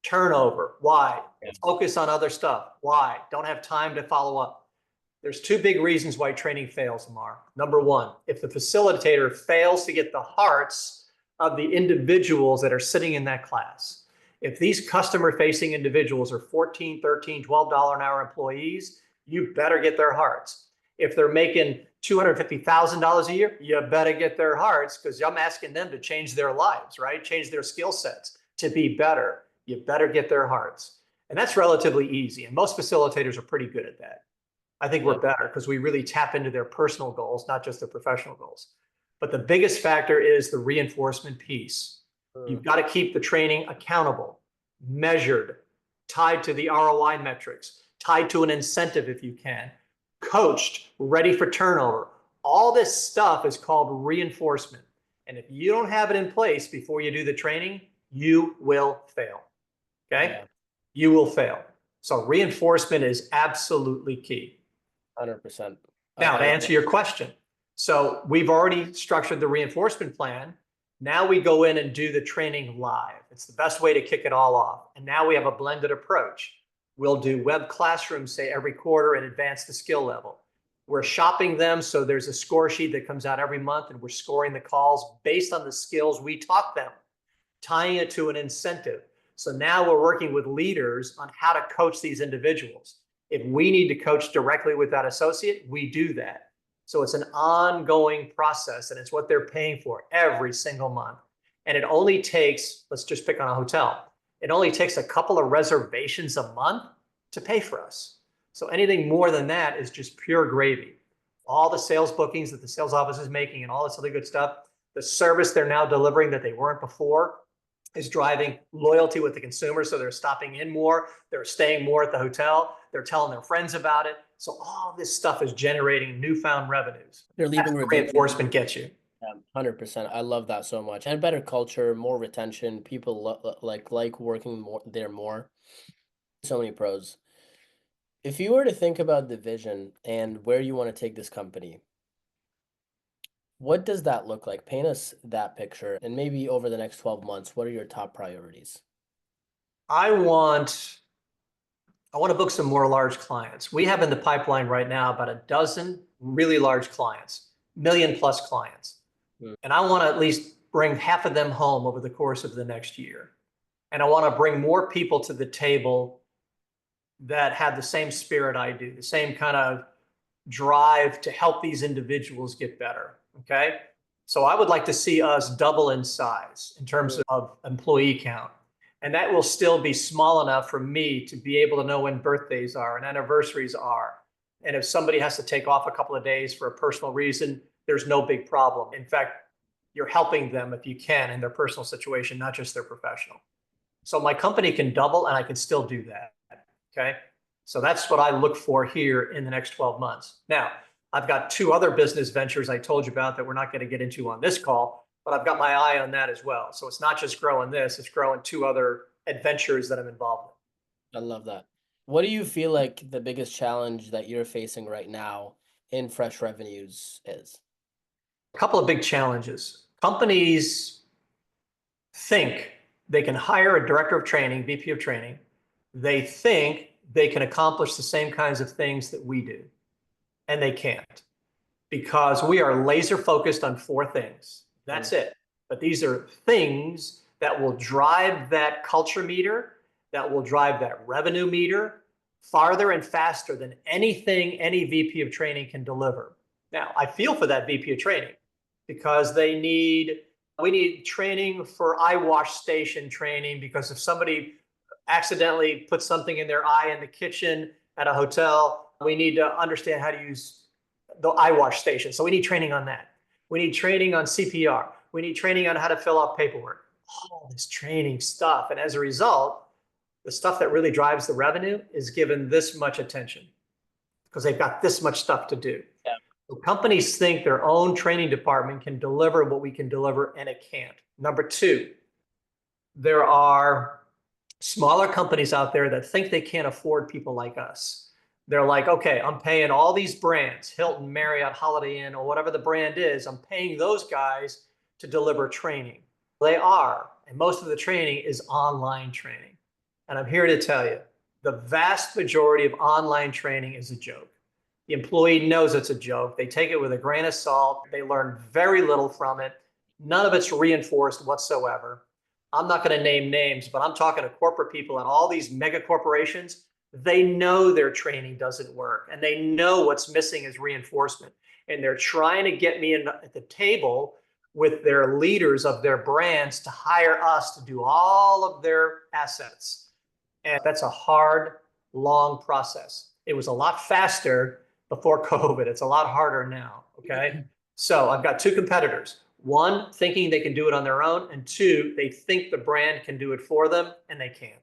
Turnover. Why? Focus on other stuff. Why? Don't have time to follow up. There's two big reasons why training fails, Ammar. Number one, if the facilitator fails to get the hearts of the individuals that are sitting in that class. If these customer-facing individuals are $14, $13, $12 an hour employees, you better get their hearts. If they're making $250,000 a year, you better get their hearts because I'm asking them to change their lives, right? Change their skill sets to be better. You better get their hearts. And that's relatively easy. And most facilitators are pretty good at that. I think we're better because we really tap into their personal goals, not just their professional goals. But the biggest factor is the reinforcement piece. You've got to keep the training accountable, measured, tied to the ROI metrics, tied to an incentive if you can, coached, ready for turnover. All this stuff is called reinforcement. And if you don't have it in place before you do the training, you will fail. Okay? You will fail. So reinforcement is absolutely key. 100%. Now, to answer your question, so we've already structured the reinforcement plan. Now we go in and do the training live. It's the best way to kick it all off. And now we have a blended approach. We'll do web classrooms, say every quarter, and advance the skill level. We're shopping them, so there's a score sheet that comes out every month, and we're scoring the calls based on the skills we taught them, tying it to an incentive. So now we're working with leaders on how to coach these individuals. If we need to coach directly with that associate, we do that. So it's an ongoing process, and it's what they're paying for every single month. And it only takes, let's just pick on a hotel. It only takes a couple of reservations a month to pay for us. So anything more than that is just pure gravy. All the sales bookings that the sales office is making and all this other good stuff, the service they're now delivering that they weren't before is driving loyalty with the consumer. So they're stopping in more, they're staying more at the hotel, they're telling their friends about it. So all this stuff is generating newfound revenues. They're leaving reinforcement gets you. 100%. I love that so much. And better culture, more retention. People like working more. So many pros. If you were to think about the vision and where you want to take this company, what does that look like? Paint us that picture. And maybe over the next 12 months, what are your top priorities? I want to book some more large clients. We have in the pipeline right now about a dozen really large clients, million-plus clients. And I want to at least bring half of them home over the course of the next year. And I want to bring more people to the table that have the same spirit I do, the same kind of drive to help these individuals get better. Okay. So I would like to see us double in size in terms of employee count. And that will still be small enough for me to be able to know when birthdays are and anniversaries are. And if somebody has to take off a couple of days for a personal reason, there's no big problem. In fact, you're helping them if you can in their personal situation, not just their professional. So my company can double and I can still do that. Okay. So that's what I look for here in the next 12 months. Now, I've got two other business ventures I told you about that we're not going to get into on this call, but I've got my eye on that as well. So it's not just growing this, it's growing two other adventures that I'm involved in. I love that. What do you feel like the biggest challenge that you're facing right now in fresh revenues is? A couple of big challenges. Companies think they can hire a director of training, VP of training. They think they can accomplish the same kinds of things that we do. And they can't, because we are laser focused on four things. That's it. But these are things that will drive that culture meter, that will drive that revenue meter farther and faster than anything any VP of training can deliver. Now, I feel for that VP of training because we need training for eye wash station training, because if somebody accidentally puts something in their eye in the kitchen at a hotel, we need to understand how to use the eye wash station. So we need training on that. We need training on CPR. We need training on how to fill out paperwork. All this training stuff. And as a result, the stuff that really drives the revenue is given this much attention because they've got this much stuff to do. Yeah. So companies think their own training department can deliver what we can deliver, and it can't. Number two, there are smaller companies out there that think they can't afford people like us. They're like, okay, I'm paying all these brands, Hilton, Marriott, Holiday Inn, or whatever the brand is. I'm paying those guys to deliver training. They are, and most of the training is online training. And I'm here to tell you, the vast majority of online training is a joke. The employee knows it's a joke. They take it with a grain of salt. They learn very little from it. None of it's reinforced whatsoever. I'm not going to name names, but I'm talking to corporate people at all these mega corporations. They know their training doesn't work, and they know what's missing is reinforcement. And they're trying to get me at the table with their leaders of their brands to hire us to do all of their assets. And that's a hard, long process. It was a lot faster before COVID. It's a lot harder now, okay? So I've got two competitors. One, thinking they can do it on their own, and two, they think the brand can do it for them, and they can't.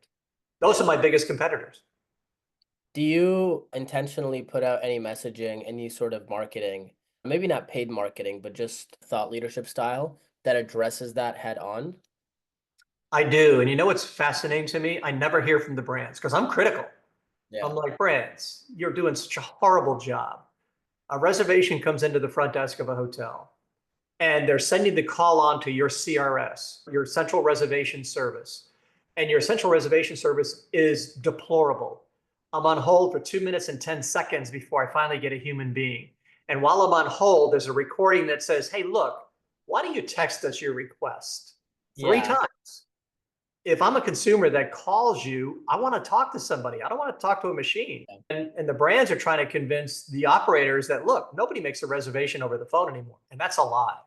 Those are my biggest competitors. Do you intentionally put out any messaging, any sort of marketing, maybe not paid marketing, but just thought leadership style that addresses that head on? I do. And you know what's fascinating to me? I never hear from the brands because I'm critical. I'm Yeah. like, brands, you're doing such a horrible job. A reservation comes into the front desk of a hotel and they're sending the call on to your CRS, your central reservation service. And your central reservation service is deplorable. I'm on hold for 2 minutes and 10 seconds before I finally get a human being. And while I'm on hold, there's a recording that says, hey, look, why don't you text us your request 3 Yeah. times? If I'm a consumer that calls you, I want to talk to somebody. I don't want to talk to a machine. And the brands are trying to convince the operators that, look, nobody makes a reservation over the phone anymore. And that's a lie.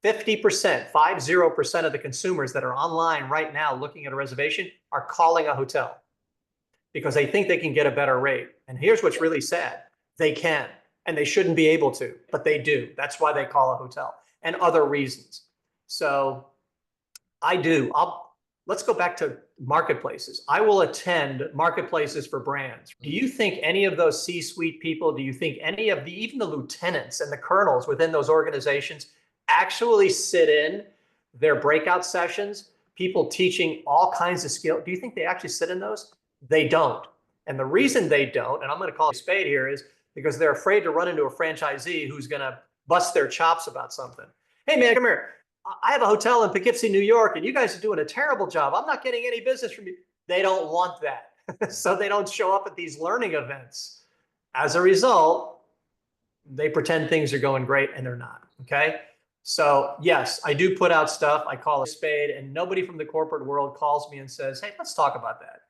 50%, 50% of the consumers that are online right now looking at a reservation are calling a hotel because they think they can get a better rate. And here's what's really sad. They can, and they shouldn't be able to, but they do. That's why they call a hotel and other reasons. So let's go back to marketplaces. I will attend marketplaces for brands. Do you think any of those C-suite people, do you think any of even the lieutenants and the colonels within those organizations actually sit in their breakout sessions, people teaching all kinds of skills? Do you think they actually sit in those? They don't. And the reason they don't, and I'm going to call a spade here, is because they're afraid to run into a franchisee who's going to bust their chops about something. Hey, man, come here. I have a hotel in Poughkeepsie, New York, and you guys are doing a terrible job. I'm not getting any business from you. They don't want that. So they don't show up at these learning events. As a result, they pretend things are going great and they're not. Okay. So yes, I do put out stuff. I call it a spade, and nobody from the corporate world calls me and says, hey, let's talk about that.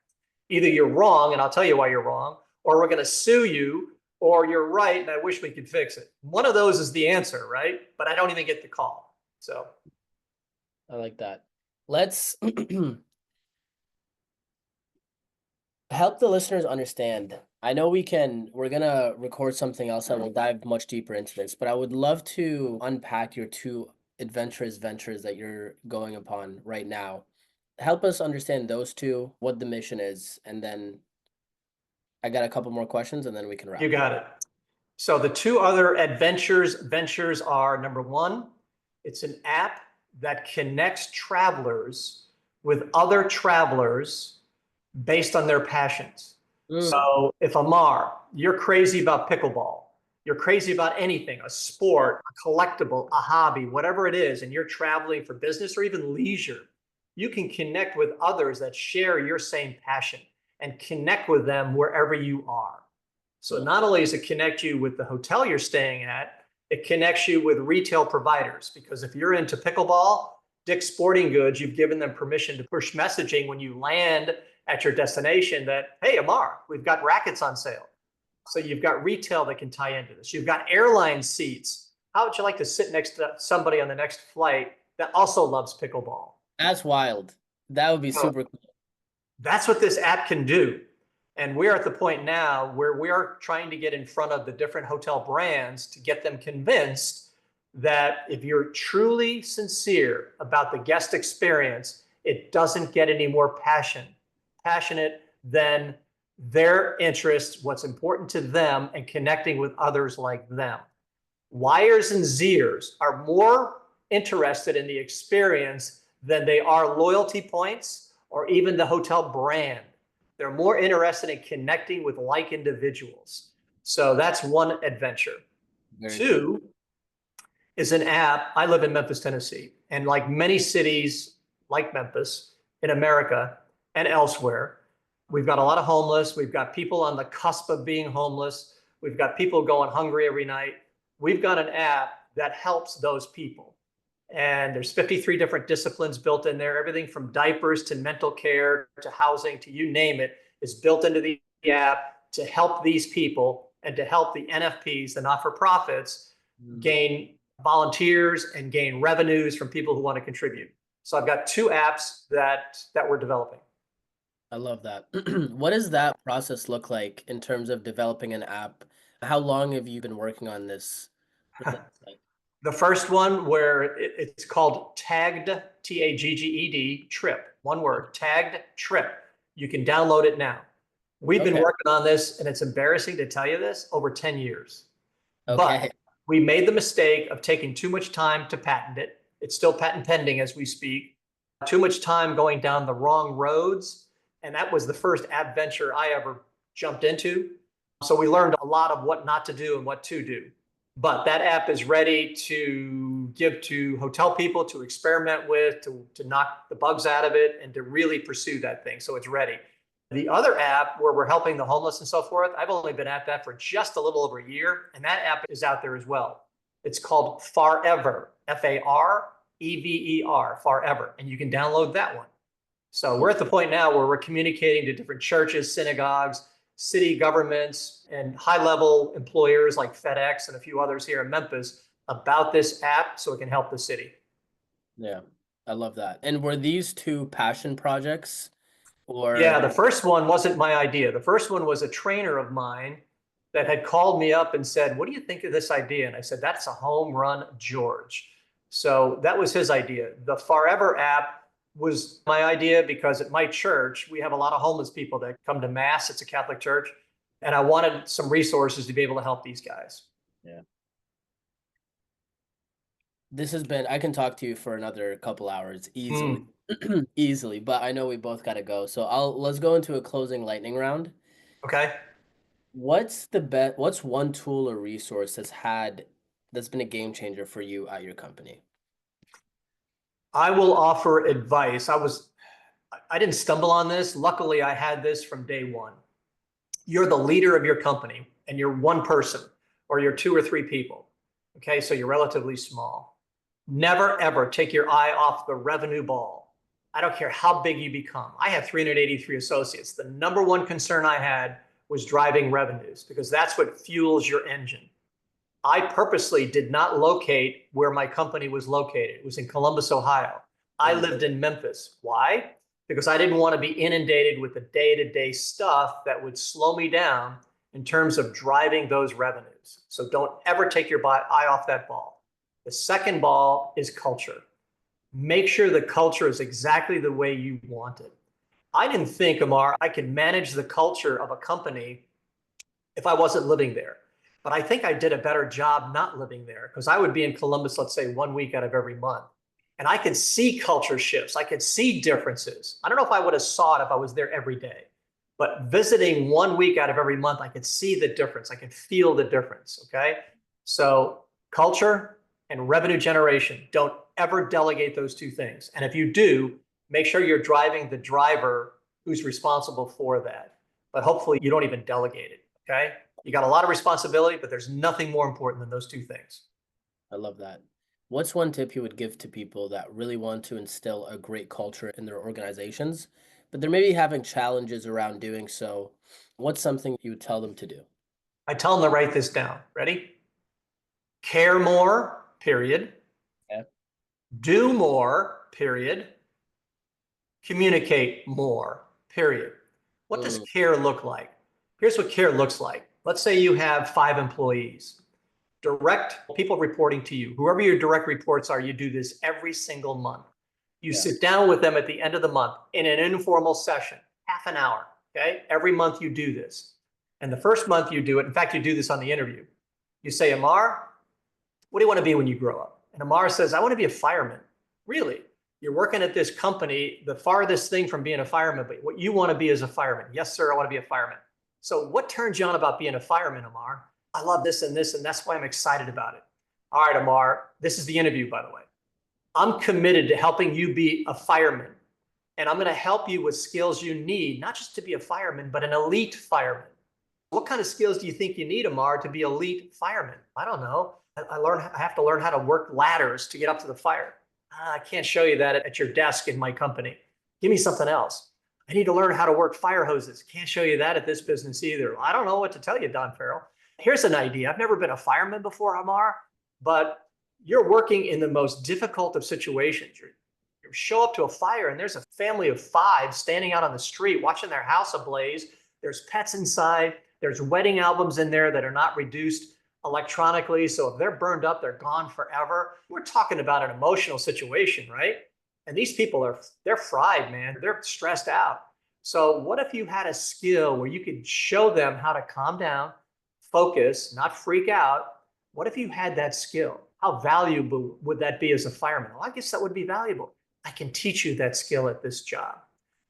Either you're wrong, and I'll tell you why you're wrong, or we're going to sue you, or you're right, and I wish we could fix it. One of those is the answer, right? But I don't even get the call. So I like that. Let's help the listeners understand. I know we're gonna record something else that will dive much deeper into this, but I would love to unpack your two adventurous ventures that you're going upon right now. Help us understand those two, what the mission is, and then I got a couple more questions and then we can wrap. you got it. So the two other ventures are, number one, it's an app that connects travelers with other travelers based on their passions. So if Ammar, you're crazy about pickleball, you're crazy about anything, a sport, a collectible, a hobby, whatever it is, and you're traveling for business or even leisure, you can connect with others that share your same passion and connect with them wherever you are. So not only does it connect you with the hotel you're staying at, it connects you with retail providers. Because if you're into pickleball, Dick's Sporting Goods, you've given them permission to push messaging when you land at your destination that, hey, Ammar, we've got rackets on sale. So you've got retail that can tie into this. You've got airline seats. How would you like to sit next to somebody on the next flight that also loves pickleball? That's wild. That would be So super cool. that's what this app can do. And we're at the point now where we are trying to get in front of the different hotel brands to get them convinced that if you're truly sincere about the guest experience, it doesn't get any more passionate than their interests, what's important to them, and connecting with others like them. Yers and Zers are more interested in the experience than they are loyalty points or even the hotel brand. They're more interested in connecting with like individuals. So that's one adventure. Very cool. Two is an app. I live in Memphis, Tennessee, and like many cities like Memphis in America and elsewhere, we've got a lot of homeless. We've got people on the cusp of being homeless. We've got people going hungry every night. We've got an app that helps those people. And there's 53 different disciplines built in there. Everything from diapers to mental care to housing to you name it is built into the app to help these people and to help the NFPs, the not-for-profits, gain volunteers and gain revenues from people who want to contribute. So I've got two apps that we're developing. I love that. What does that process look like in terms of developing an app? How long have you been working on this? The first one where it's called Tagged, Tagged Trip, one word, Tagged Trip. You can download it now. We've been working on this, and it's embarrassing to tell you this, over 10 years. But we made the mistake of taking too much time to patent it. It's still patent pending as we speak. Too much time going down the wrong roads. And that was the first app venture I ever jumped into. So we learned a lot of what not to do and what to do. But that app is ready to give to hotel people, to experiment with, to knock the bugs out of it, and to really pursue that thing. So it's ready. The other app where we're helping the homeless and so forth, I've only been at that for just a little over a year, and that app is out there as well. It's called Farever, Farever, Farever, and you can download that one. So we're at the point now where we're communicating to different churches, synagogues, city governments, and high-level employers like FedEx and a few others here in Memphis about this app so it can help the city. Yeah, I love that. And were these two passion projects or? Yeah, the first one wasn't my idea. The first one was a trainer of mine that had called me up and said, "What do you think of this idea?" And I said, "That's a home run, George." So that was his idea. The Farever app was my idea because at my church, we have a lot of homeless people that come to Mass. It's a Catholic church. And I wanted some resources to be able to help these guys. Yeah. This has been, I can talk to you for another couple hours easily. Easily, but I know we both got to go. So let's go into a closing lightning round. Okay. What's one tool or resource that's been a game changer for you at your company? I will offer advice. I didn't stumble on this. Luckily, I had this from day one. You're the leader of your company and you're one person or you're two or three people. Okay, so you're relatively small. Never, ever take your eye off the revenue ball. I don't care how big you become. I have 383 associates. The number one concern I had was driving revenues because that's what fuels your engine. I purposely did not locate where my company was located. It was in Columbus, Ohio. I lived in Memphis. Why? Because I didn't want to be inundated with the day-to-day stuff that would slow me down in terms of driving those revenues. So don't ever take your eye off that ball. The second ball is culture. Make sure the culture is exactly the way you want it. I didn't think, Ammar, I could manage the culture of a company if I wasn't living there. But I think I did a better job not living there because I would be in Columbus, let's say 1 week out of every month. And I could see culture shifts. I could see differences. I don't know if I would have saw it if I was there every day, but visiting 1 week out of every month, I could see the difference. I could feel the difference, okay? So culture and revenue generation, don't ever delegate those two things. And if you do, make sure you're driving the driver who's responsible for that. But hopefully you don't even delegate it, okay? You got a lot of responsibility, but there's nothing more important than those two things. I love that. What's one tip you would give to people that really want to instill a great culture in their organizations, but they're maybe having challenges around doing so? What's something you would tell them to do? I tell them to write this down. Ready? Care more, period. Yeah. Do more, period. Communicate more, period. What does care look like? Here's what care looks like. Let's say you have 5 employees. Direct people reporting to you. Whoever your direct reports are, you do this every single month. You sit down with them at the end of the month in an informal session, half an hour, okay? Every month you do this. And the first month you do it, in fact, you do this on the interview. You say, Ammar, what do you want to be when you grow up? And Ammar says, I want to be a fireman. Really? You're working at this company, the farthest thing from being a fireman, but what you want to be is a fireman. Yes, sir, I want to be a fireman. So what turns you on about being a fireman, Ammar? I love this, and that's why I'm excited about it. All right, Ammar, this is the interview, by the way. I'm committed to helping you be a fireman, and I'm going to help you with skills you need, not just to be a fireman, but an elite fireman. What kind of skills do you think you need, Ammar, to be elite fireman? I don't know. I have to learn how to work ladders to get up to the fire. I can't show you that at your desk in my company. Give me something else. I need to learn how to work fire hoses. Can't show you that at this business either. I don't know what to tell you, Don Farrell. Here's an idea. I've never been a fireman before, Ammar, but you're working in the most difficult of situations. You show up to a fire and there's a family of 5 standing out on the street watching their house ablaze. There's pets inside. There's wedding albums in there that are not reduced electronically. So if they're burned up, they're gone forever. We're talking about an emotional situation, right? And these people they're fried, man. They're stressed out. So what if you had a skill where you could show them how to calm down, focus, not freak out? What if you had that skill? How valuable would that be as a fireman? Well, I guess that would be valuable. I can teach you that skill at this job.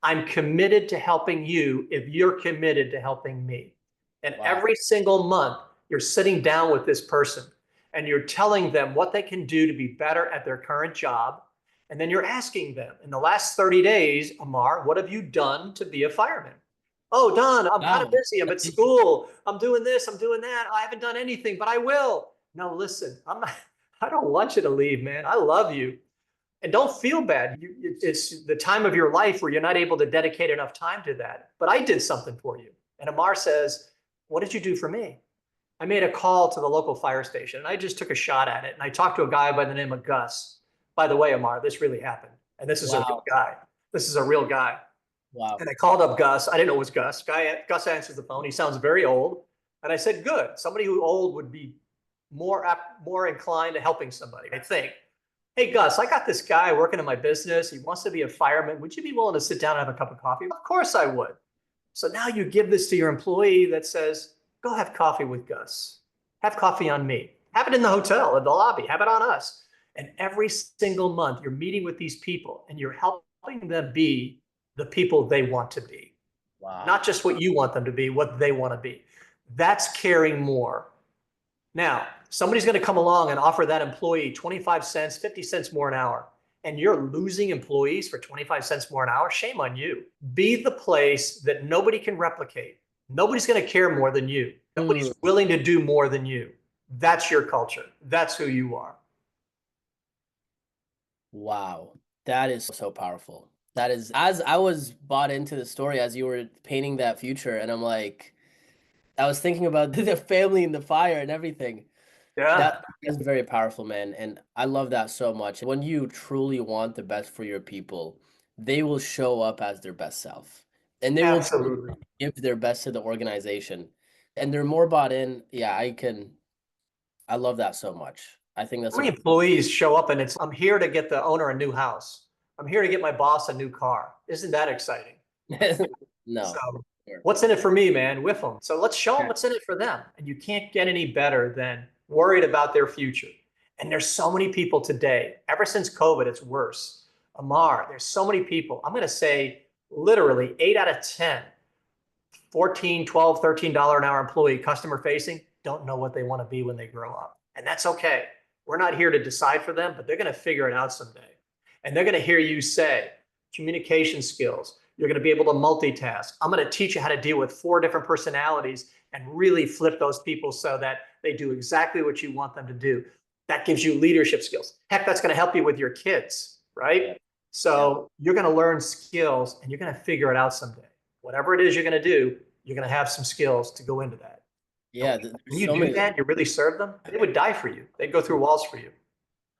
I'm committed to helping you if you're committed to helping me. And Wow. every single month, you're sitting down with this person and you're telling them what they can do to be better at their current job. And then you're asking them, in the last 30 days, Ammar, what have you done to be a fireman? Oh, Don, I'm kind of Wow. busy. I'm at school. I'm doing this. I'm doing that. I haven't done anything, but I will. No, listen, I'm not, I don't want you to leave, man. I love you. And don't feel bad. It's the time of your life where you're not able to dedicate enough time to that. But I did something for you. And Ammar says, what did you do for me? I made a call to the local fire station and I just took a shot at it. And I talked to a guy by the name of Gus. By the way, Ammar, this really happened. And this is a real Wow. guy. This is a real guy. Wow. And I called up Gus. I didn't know it was Gus. Gus answers the phone. He sounds very old. And I said, good. Somebody who old would be more inclined to helping somebody, I think. Hey, Gus, I got this guy working in my business. He wants to be a fireman. Would you be willing to sit down and have a cup of coffee? Of course I would. So now you give this to your employee that says, go have coffee with Gus. Have coffee on me. Have it in the hotel, in the lobby. Have it on us. And every single month, you're meeting with these people and you're helping them be the people they want to be. Wow. Not just what you want them to be, what they want to be. That's caring more. Now, somebody's going to come along and offer that employee 25 cents, 50 cents more an hour, and you're losing employees for 25 cents more an hour. Shame on you. Be the place that nobody can replicate. Nobody's going to care more than you. Nobody's willing to do more than you. That's your culture. That's who you are. Wow. That is so powerful. That is, as I was bought into the story as you were painting that future, and I'm like, I was thinking about the family and the fire and everything. Yeah, That is very powerful, man. And I love that so much. When you truly want the best for your people, they will show up as their best self and they will truly absolutely. give their best to the organization. And they're more bought in. Yeah, I love that so much. I think How that's many employees show up and it's, I'm here to get the owner a new house. I'm here to get my boss a new car. Isn't that exciting? So no. Sure. what's in it for me, man? With them. So let's show them what's in it for them. And you can't get any better than worried about their future. And there's so many people today, ever since COVID, it's worse. Ammar, there's so many people. I'm going to say literally 8 out of 10, 14, 12, $13 an hour employee, customer facing, don't know what they want to be when they grow up. And that's okay. We're not here to decide for them, but they're going to figure it out someday. And they're going to hear you say communication skills. You're going to be able to multitask. I'm going to teach you how to deal with 4 different personalities and really flip those people so that they do exactly what you want them to do. That gives you leadership skills. Heck, that's going to help you with your kids, right? So you're going to learn skills and you're going to figure it out someday. Whatever it is you're going to do, you're going to have some skills to go into that. Yeah, When there's you so do many. that, you really serve them, they would die for you. They'd go through walls for you.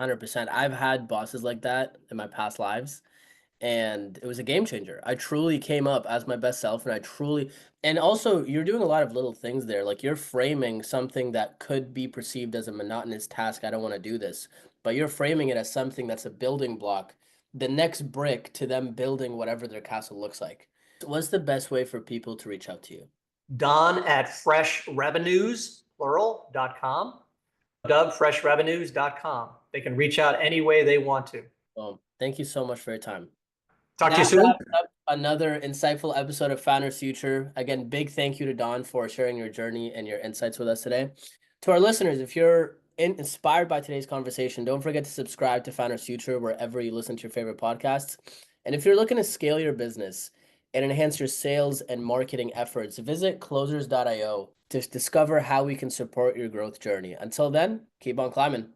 100%. I've had bosses like that in my past lives, and it was a game changer. I truly came up as my best self, and I truly, and also you're doing a lot of little things there. Like you're framing something that could be perceived as a monotonous task. I don't want to do this, but you're framing it as something that's a building block, the next brick to them building whatever their castle looks like. What's the best way for people to reach out to you? Don at freshrevenues, plural.com. freshrevenues.com. They can reach out any way they want to. Well, thank you so much for your time. Talk to you That soon. wraps up another insightful episode of Founders Future. Again, big thank you to Don for sharing your journey and your insights with us today. To our listeners, if you're inspired by today's conversation, don't forget to subscribe to Founders Future wherever you listen to your favorite podcasts. And if you're looking to scale your business and enhance your sales and marketing efforts, visit closers.io to discover how we can support your growth journey. Until then, keep on climbing.